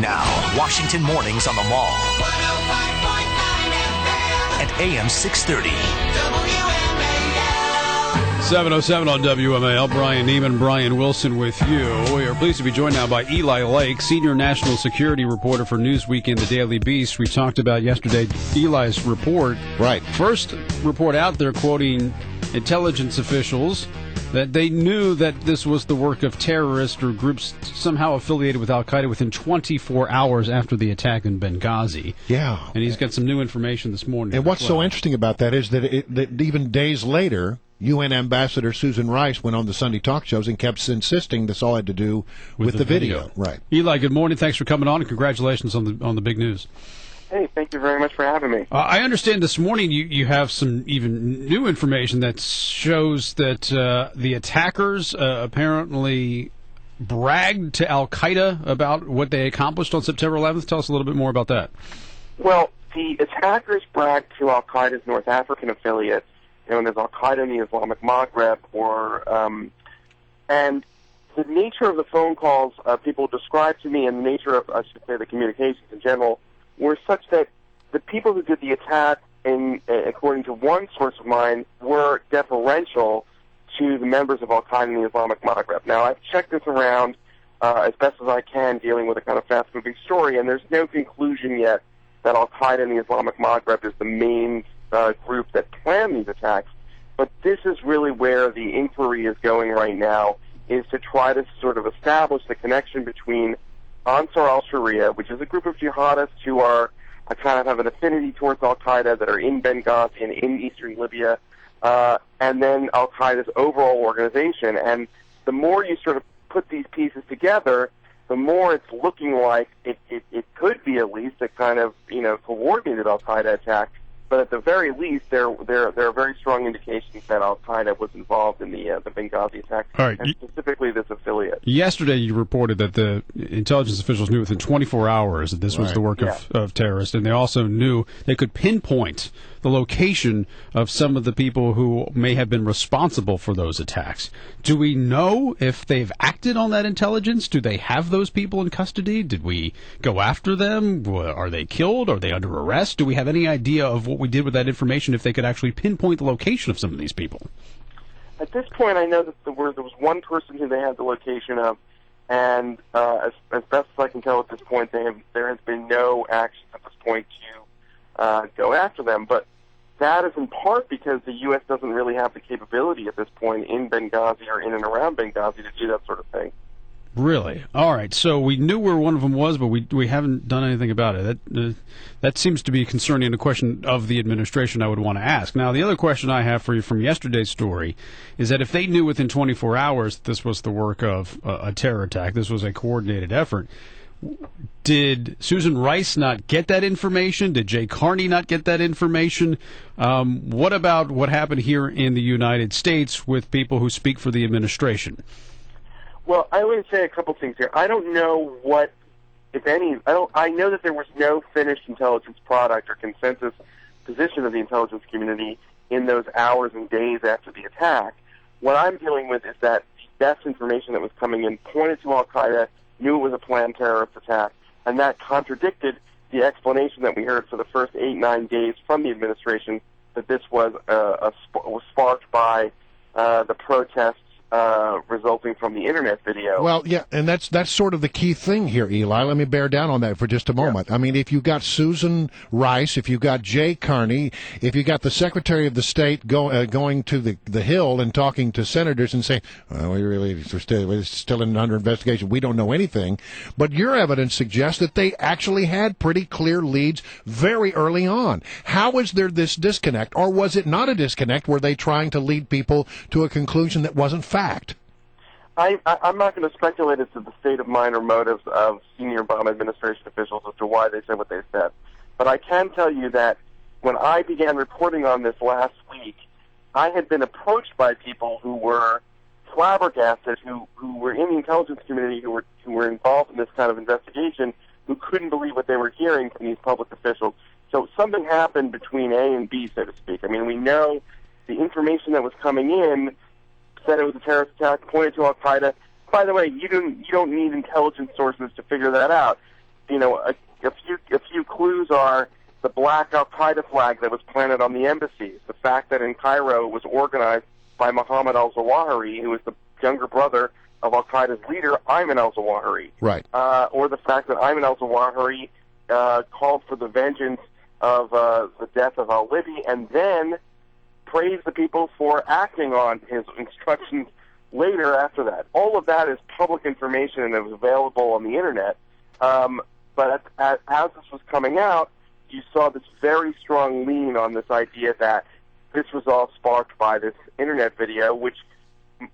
Now, Washington Mornings on the Mall. 105.9 FM. At AM 630. WMAL. 7:07 on WMAL. Brian Neiman, Brian Wilson with you. We are pleased to be joined now by Eli Lake, senior national security reporter for Newsweek and the Daily Beast. We talked about yesterday Eli's report. Right. First report out there quoting intelligence officials that they knew that this was the work of terrorists or groups somehow affiliated with al-Qaeda within 24 hours after the attack in Benghazi. Yeah. And he's got some new information this morning. And what's so interesting about that is that even days later, UN Ambassador Susan Rice went on the Sunday talk shows and kept insisting this all had to do with the video. Right. Eli, good morning. Thanks for coming on, and congratulations on the big news. Hey, thank you very much for having me. I understand this morning you have some even new information that shows that the attackers apparently bragged to al-Qaeda about what they accomplished on September 11th. Tell us a little bit more about that. Well, the attackers bragged to al-Qaeda's North African affiliate, known as al-Qaeda in the Islamic Maghreb, and the nature of the phone calls people described to me, and the nature of, I should say, the communications in general, were such that the people who did the attack, according to one source of mine, were deferential to the members of al-Qaeda in the Islamic Maghreb. Now, I've checked this around as best as I can, dealing with a kind of fast-moving story, and there's no conclusion yet that al-Qaeda in the Islamic Maghreb is the main group that planned these attacks. But this is really where the inquiry is going right now, is to try to sort of establish the connection between Ansar al-Sharia, which is a group of jihadists who are kind of have an affinity towards al-Qaeda, that are in Benghazi and in eastern Libya, and then al-Qaeda's overall organization. And the more you sort of put these pieces together, the more it's looking like it could be at least a kind of, coordinated al-Qaeda attack. But at the very least, there are very strong indications that al-Qaeda was involved in the Benghazi attack, right. And specifically this affiliate. Yesterday, you reported that the intelligence officials knew within 24 hours that this was the work of terrorists, and they also knew they could pinpoint the location of some of the people who may have been responsible for those attacks. Do we know if they've acted on that intelligence? Do they have those people in custody? Did we go after them? Are they killed? Are they under arrest? Do we have any idea of what we did with that information, if they could actually pinpoint the location of some of these people? At this point, I know that there was one person who they had the location of, and as best as I can tell at this point, there has been no action at this point to go after them. But that is in part because the U.S. doesn't really have the capability at this point in Benghazi or in and around Benghazi to do that sort of thing. Really? All right. So we knew where one of them was, but we haven't done anything about it. That seems to be concerning, and a question of the administration I would want to ask. Now, the other question I have for you from yesterday's story is that if they knew within 24 hours this was the work of a terror attack, this was a coordinated effort, did Susan Rice not get that information? Did Jay Carney not get that information? What about what happened here in the United States with people who speak for the administration? Well, I would say a couple things here. I don't know what, if any, I know that there was no finished intelligence product or consensus position of the intelligence community in those hours and days after the attack. What I'm dealing with is that the best information that was coming in pointed to al-Qaeda, knew it was a planned terrorist attack, and that contradicted the explanation that we heard for the first 8-9 days from the administration that this was sparked by the protests resulting from the internet video. Well, yeah, and that's sort of the key thing here, Eli. Let me bear down on that for just a moment. Yeah. I mean, if you got Susan Rice, if you got Jay Carney, if you got the Secretary of the State going to the Hill and talking to senators and saying, well, we're still under investigation, we don't know anything, but your evidence suggests that they actually had pretty clear leads very early on. How is there this disconnect, or was it not a disconnect? Were they trying to lead people to a conclusion that wasn't fact? I'm not going to speculate as to the state of mind or motives of senior Obama administration officials as to why they said what they said. But I can tell you that when I began reporting on this last week, I had been approached by people who were flabbergasted, who were in the intelligence community, who were involved in this kind of investigation, who couldn't believe what they were hearing from these public officials. So something happened between A and B, so to speak. I mean, we know the information that was coming in said it was a terrorist attack, pointed to al-Qaeda. By the way, you don't need intelligence sources to figure that out. a few clues are the black al-Qaeda flag that was planted on the embassies, the fact that in Cairo it was organized by Mohammed al-Zawahiri, who was the younger brother of al-Qaeda's leader, Ayman al-Zawahiri. Right. Or the fact that Ayman al-Zawahiri called for the vengeance of the death of al-Libi and then praised the people for acting on his instructions later after that. All of that is public information and it was available on the Internet. But as this was coming out, you saw this very strong lean on this idea that this was all sparked by this Internet video, which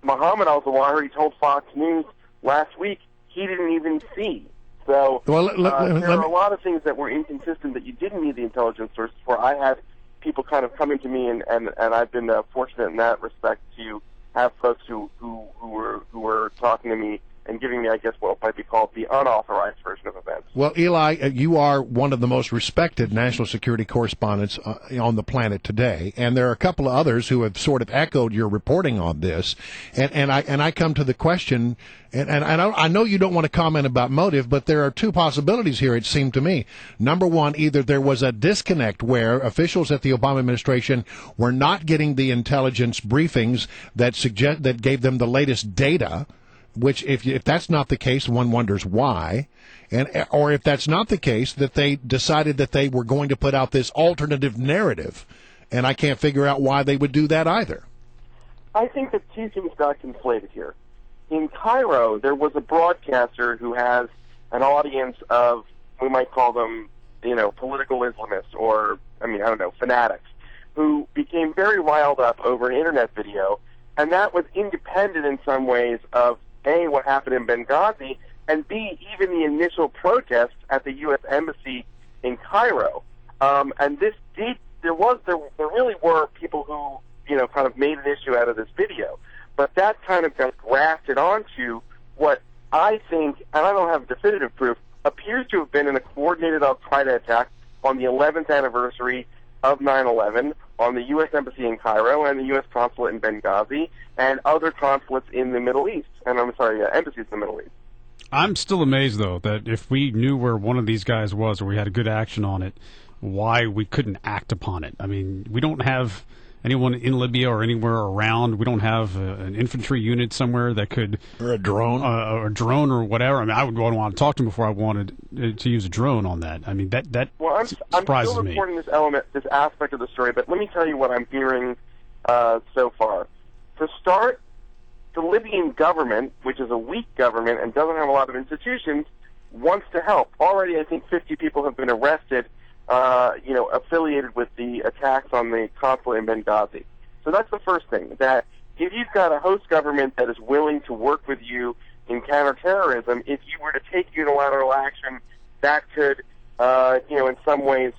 Mohammed al-Zawahiri told Fox News last week he didn't even see. So there are a lot of things that were inconsistent that you didn't need the intelligence sources for. I had people kind of coming to me, and I've been fortunate in that respect to have folks who were talking to me and giving me, I guess, what might be called the unauthorized version of events. Well, Eli, you are one of the most respected national security correspondents on the planet today, and there are a couple of others who have sort of echoed your reporting on this. And I come to the question, and I know you don't want to comment about motive, but there are two possibilities here, it seemed to me. Number one, either there was a disconnect where officials at the Obama administration were not getting the intelligence briefings that gave them the latest data, which if that's not the case, one wonders why, or if that's not the case, that they decided that they were going to put out this alternative narrative, and I can't figure out why they would do that either. I think that two things got conflated here. In Cairo, there was a broadcaster who has an audience of, we might call them, political Islamists or, fanatics, who became very riled up over an Internet video, and that was independent in some ways of A, what happened in Benghazi, and B, even the initial protests at the U.S. Embassy in Cairo. And this there really were people who, kind of made an issue out of this video. But that kind of got grafted onto what I think, and I don't have definitive proof, appears to have been in a coordinated al-Qaeda attack on the 11th anniversary of 9/11 on the U.S. Embassy in Cairo and the U.S. consulate in Benghazi and other consulates in the Middle East. And embassies in the Middle East. I'm still amazed, though, that if we knew where one of these guys was or we had a good action on it, why we couldn't act upon it. I mean, we don't have anyone in Libya or anywhere around. We don't have an infantry unit somewhere that could... Or a drone. Or a drone or whatever. I mean, I would want to talk to him before I wanted to use a drone on that. I mean, that surprises me. I'm still reporting this aspect of the story, but let me tell you what I'm hearing so far. To start, the Libyan government, which is a weak government and doesn't have a lot of institutions, wants to help. Already, I think 50 people have been arrested, affiliated with the attacks on the consulate in Benghazi. So that's the first thing, that if you've got a host government that is willing to work with you in counterterrorism, if you were to take unilateral action, that could, in some ways,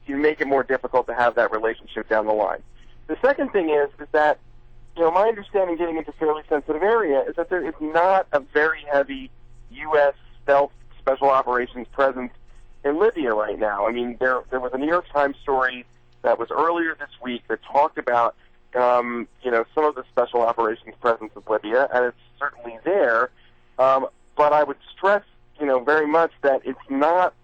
make it more difficult to have that relationship down the line. The second thing is that, my understanding, getting into fairly sensitive area, is that there is not a very heavy U.S. stealth special operations presence in Libya right now. I mean, there was a New York Times story that was earlier this week that talked about, some of the special operations presence of Libya, and it's certainly there. But I would stress, very much that it's not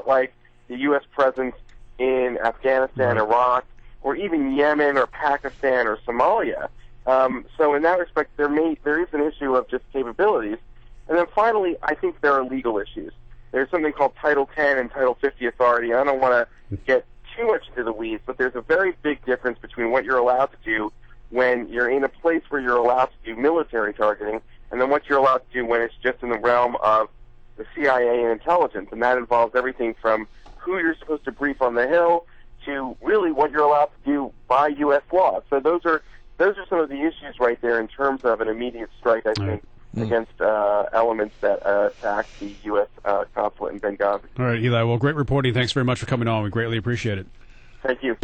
like the U.S. presence in Afghanistan, Iraq, or even Yemen or Pakistan or Somalia. So in that respect, there is an issue of just capabilities. And then finally, I think there are legal issues. There's something called Title 10 and Title 50 authority. I don't want to get too much into the weeds, but there's a very big difference between what you're allowed to do when you're in a place where you're allowed to do military targeting and then what you're allowed to do when it's just in the realm of the CIA and intelligence. And that involves everything from who you're supposed to brief on the Hill to really what you're allowed to do by U.S. law. So those are some of the issues right there in terms of an immediate strike, I think, against elements that attack the U.S. consulate in Benghazi. All right, Eli. Well, great reporting. Thanks very much for coming on. We greatly appreciate it. Thank you.